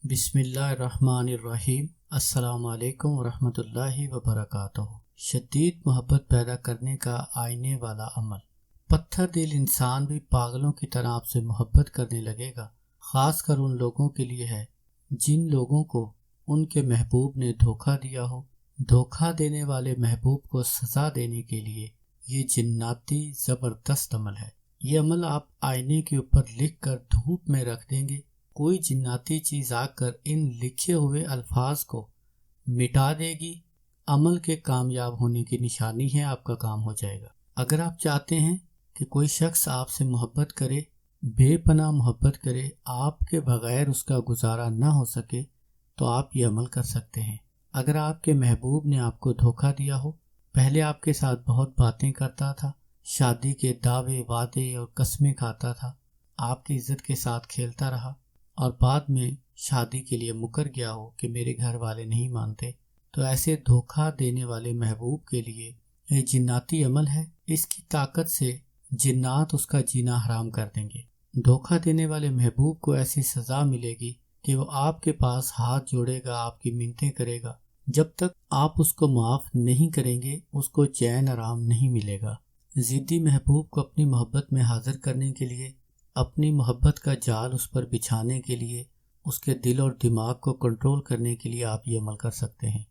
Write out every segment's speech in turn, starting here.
بسم اللہ الرحمن الرحیم۔ السلام علیکم ورحمۃ اللہ وبرکاتہ۔ شدید محبت پیدا کرنے کا آئینے والا عمل۔ پتھر دل انسان بھی پاگلوں کی طرح آپ سے محبت کرنے لگے گا، خاص کر ان لوگوں کے لیے ہے جن لوگوں کو ان کے محبوب نے دھوکہ دیا ہو۔ دھوکہ دینے والے محبوب کو سزا دینے کے لیے یہ جناتی زبردست عمل ہے۔ یہ عمل آپ آئینے کے اوپر لکھ کر دھوپ میں رکھ دیں گے، کوئی جناتی چیز آ کر ان لکھے ہوئے الفاظ کو مٹا دے گی۔ عمل کے کامیاب ہونے کی نشانی ہے، آپ کا کام ہو جائے گا۔ اگر آپ چاہتے ہیں کہ کوئی شخص آپ سے محبت کرے، بے پناہ محبت کرے، آپ کے بغیر اس کا گزارا نہ ہو سکے، تو آپ یہ عمل کر سکتے ہیں۔ اگر آپ کے محبوب نے آپ کو دھوکہ دیا ہو، پہلے آپ کے ساتھ بہت باتیں کرتا تھا، شادی کے دعوے وعدے اور قسمیں کھاتا تھا، آپ کی عزت کے ساتھ کھیلتا رہا، اور بعد میں شادی کے لیے مکر گیا ہو کہ میرے گھر والے نہیں مانتے، تو ایسے دھوکہ دینے والے محبوب کے لیے یہ جناتی عمل ہے۔ اس کی طاقت سے جنات اس کا جینا حرام کر دیں گے۔ دھوکہ دینے والے محبوب کو ایسی سزا ملے گی کہ وہ آپ کے پاس ہاتھ جوڑے گا، آپ کی منتیں کرے گا۔ جب تک آپ اس کو معاف نہیں کریں گے، اس کو چین آرام نہیں ملے گا۔ ضدی محبوب کو اپنی محبت میں حاضر کرنے کے لیے، اپنی محبت کا جال اس پر بچھانے کے لیے، اس کے دل اور دماغ کو کنٹرول کرنے کے لیے آپ یہ عمل کر سکتے ہیں۔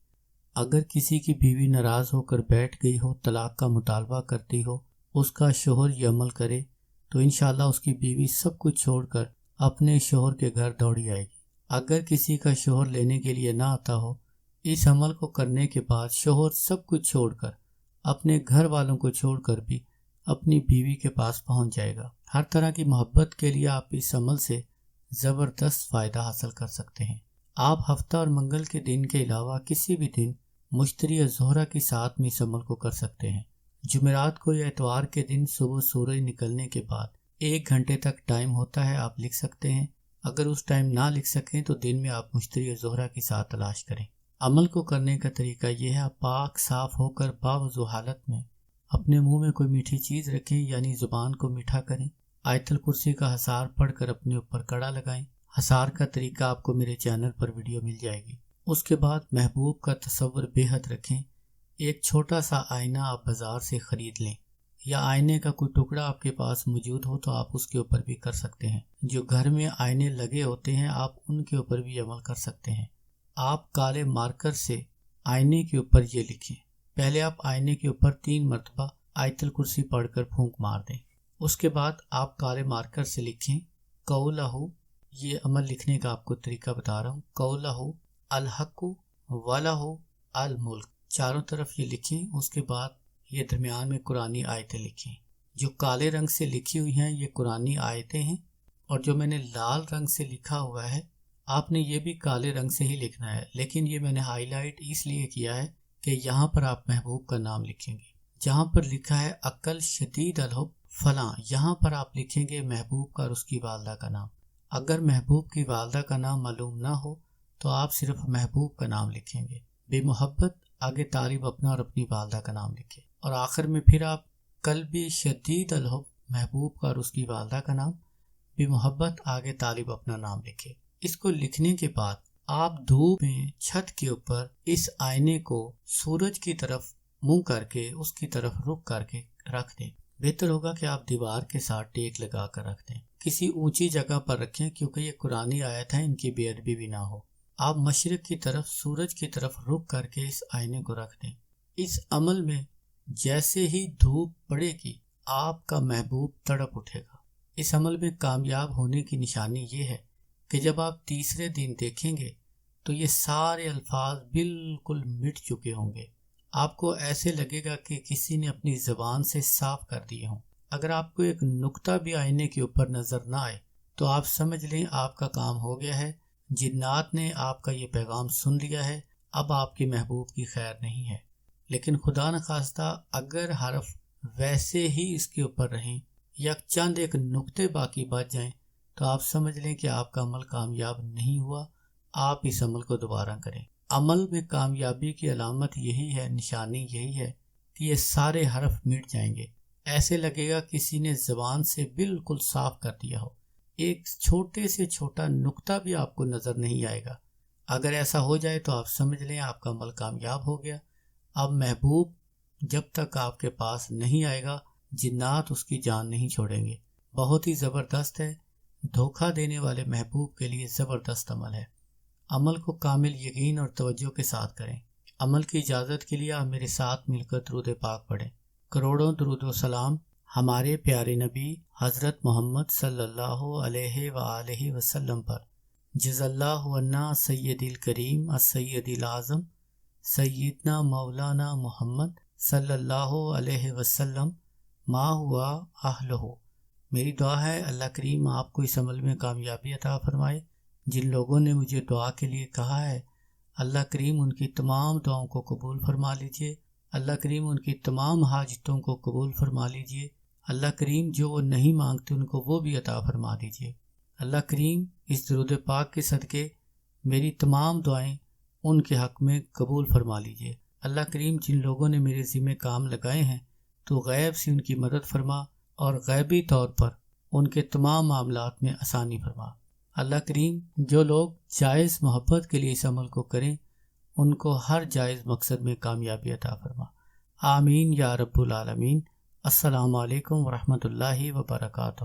اگر کسی کی بیوی ناراض ہو کر بیٹھ گئی ہو، طلاق کا مطالبہ کرتی ہو، اس کا شوہر یہ عمل کرے، تو انشاءاللہ اس کی بیوی سب کچھ چھوڑ کر اپنے شوہر کے گھر دوڑی آئے گی۔ اگر کسی کا شوہر لینے کے لیے نہ آتا ہو، اس عمل کو کرنے کے بعد شوہر سب کچھ چھوڑ کر، اپنے گھر والوں کو چھوڑ کر بھی اپنی بیوی کے پاس پہنچ جائے گا۔ ہر طرح کی محبت کے لیے آپ اس عمل سے زبردست فائدہ حاصل کر سکتے ہیں۔ آپ ہفتہ اور منگل کے دن کے علاوہ کسی بھی دن مشتری یا زہرہ کے ساتھ میں اس عمل کو کر سکتے ہیں۔ جمعرات کو یا اتوار کے دن صبح سورج نکلنے کے بعد 1 گھنٹے تک ٹائم ہوتا ہے، آپ لکھ سکتے ہیں۔ اگر اس ٹائم نہ لکھ سکیں تو دن میں آپ مشتری یا زہرہ کے ساتھ تلاش کریں۔ عمل کو کرنے کا طریقہ یہ ہے، آپ پاک صاف ہو کر باوضو حالت میں اپنے منہ میں کوئی میٹھی چیز رکھیں، یعنی زبان کو میٹھا کریں۔ آیت الکرسی کا حصار پڑھ کر اپنے اوپر کڑا لگائیں۔ حصار کا طریقہ آپ کو میرے چینل پر ویڈیو مل جائے گی۔ اس کے بعد محبوب کا تصور بے حد رکھیں۔ ایک چھوٹا سا آئینہ آپ بازار سے خرید لیں، یا آئینے کا کوئی ٹکڑا آپ کے پاس موجود ہو تو آپ اس کے اوپر بھی کر سکتے ہیں۔ جو گھر میں آئینے لگے ہوتے ہیں، آپ ان کے اوپر بھی عمل کر سکتے ہیں۔ آپ کالے مارکر سے آئینے کے اوپر یہ لکھیں۔ پہلے آپ آئینے کے اوپر 3 مرتبہ آیت الکرسی پڑھ کر پھونک مار دیں۔ اس کے بعد آپ کالے مارکر سے لکھیں قولہ، یہ عمل لکھنے کا آپ کو طریقہ بتا رہا ہوں، قولہ الحق ولہ الملک، چاروں طرف یہ لکھیں۔ اس کے بعد یہ درمیان میں قرآنی آیتیں لکھیں۔ جو کالے رنگ سے لکھی ہوئی ہیں یہ قرآنی آیتیں ہیں، اور جو میں نے لال رنگ سے لکھا ہوا ہے، آپ نے یہ بھی کالے رنگ سے ہی لکھنا ہے، لیکن یہ میں نے ہائی لائٹ اس لیے کیا ہے کہ یہاں پر آپ محبوب کا نام لکھیں گے۔ جہاں پر لکھا ہے عقل شدید الحب فلاں، یہاں پر آپ لکھیں گے محبوب کا اور اس کی والدہ کا نام۔ اگر محبوب کی والدہ کا نام معلوم نہ ہو تو آپ صرف محبوب کا نام لکھیں گے۔ بے محبت آگے طالب اپنا اور اپنی والدہ کا نام لکھیں، اور آخر میں پھر آپ قلبی شدید الحب محبوب کا اور اس کی والدہ کا نام، بے محبت آگے طالب اپنا نام لکھیں۔ اس کو لکھنے کے بعد آپ دھوپ میں چھت کے اوپر اس آئینے کو سورج کی طرف منہ کر کے اس کی طرف رخ کر کے رکھ دیں۔ بہتر ہوگا کہ آپ دیوار کے ساتھ ٹیک لگا کر رکھ دیں، کسی اونچی جگہ پر رکھیں، کیونکہ یہ قرآنی آیت ہے، ان کی بے ادبی بھی نہ ہو۔ آپ مشرق کی طرف سورج کی طرف رخ کر کے اس آئینے کو رکھ دیں۔ اس عمل میں جیسے ہی دھوپ پڑے گی، آپ کا محبوب تڑپ اٹھے گا۔ اس عمل میں کامیاب ہونے کی نشانی یہ ہے کہ جب آپ تیسرے دن دیکھیں گے تو یہ سارے الفاظ بالکل مٹ چکے ہوں گے۔ آپ کو ایسے لگے گا کہ کسی نے اپنی زبان سے صاف کر دیے ہوں۔ اگر آپ کو ایک نقطہ بھی آئینے کے اوپر نظر نہ آئے تو آپ سمجھ لیں آپ کا کام ہو گیا ہے، جنات نے آپ کا یہ پیغام سن لیا ہے، اب آپ کے محبوب کی خیر نہیں ہے۔ لیکن خدا نخواستہ اگر حرف ویسے ہی اس کے اوپر رہیں یا چند ایک نقطے باقی بچ جائیں تو آپ سمجھ لیں کہ آپ کا عمل کامیاب نہیں ہوا۔ آپ اس عمل کو دوبارہ کریں۔ عمل میں کامیابی کی علامت یہی ہے، نشانی یہی ہے کہ یہ سارے حرف مٹ جائیں گے۔ ایسے لگے گا کسی نے زبان سے بالکل صاف کر دیا ہو۔ ایک چھوٹے سے چھوٹا نقطہ بھی آپ کو نظر نہیں آئے گا۔ اگر ایسا ہو جائے تو آپ سمجھ لیں آپ کا عمل کامیاب ہو گیا۔ اب محبوب جب تک آپ کے پاس نہیں آئے گا جنات اس کی جان نہیں چھوڑیں گے۔ بہت ہی زبردست ہے، دھوکہ دینے والے محبوب کے لیے زبردست عمل ہے۔ عمل کو کامل یقین اور توجہ کے ساتھ کریں۔ عمل کی اجازت کے لیے آپ میرے ساتھ مل کر درود پاک پڑھیں۔ کروڑوں درود و سلام ہمارے پیارے نبی حضرت محمد صلی اللہ علیہ وآلہ وسلم پر۔ جز اللہ عنا سید الکریم السید الاعظم سیدنا مولانا محمد صلی اللہ علیہ وسلم ما ہوا اہلہ۔ میری دعا ہے اللہ کریم آپ کو اس عمل میں کامیابی عطا فرمائے۔ جن لوگوں نے مجھے دعا کے لیے کہا ہے، اللہ کریم ان کی تمام دعاؤں کو قبول فرما لیجئے۔ اللہ کریم ان کی تمام حاجتوں کو قبول فرما لیجئے۔ اللہ کریم جو وہ نہیں مانگتے ان کو وہ بھی عطا فرما دیجئے۔ اللہ کریم اس درود پاک کے صدقے میری تمام دعائیں ان کے حق میں قبول فرما لیجئے۔ اللہ کریم جن لوگوں نے میرے ذمہ کام لگائے ہیں تو غیب سے ان کی مدد فرما اور غیبی طور پر ان کے تمام معاملات میں آسانی فرما۔ اللہ کریم جو لوگ جائز محبت کے لیے اس عمل کو کریں ان کو ہر جائز مقصد میں کامیابی عطا فرما۔ آمین یا رب العالمین۔ السلام علیکم ورحمۃ اللہ وبرکاتہ۔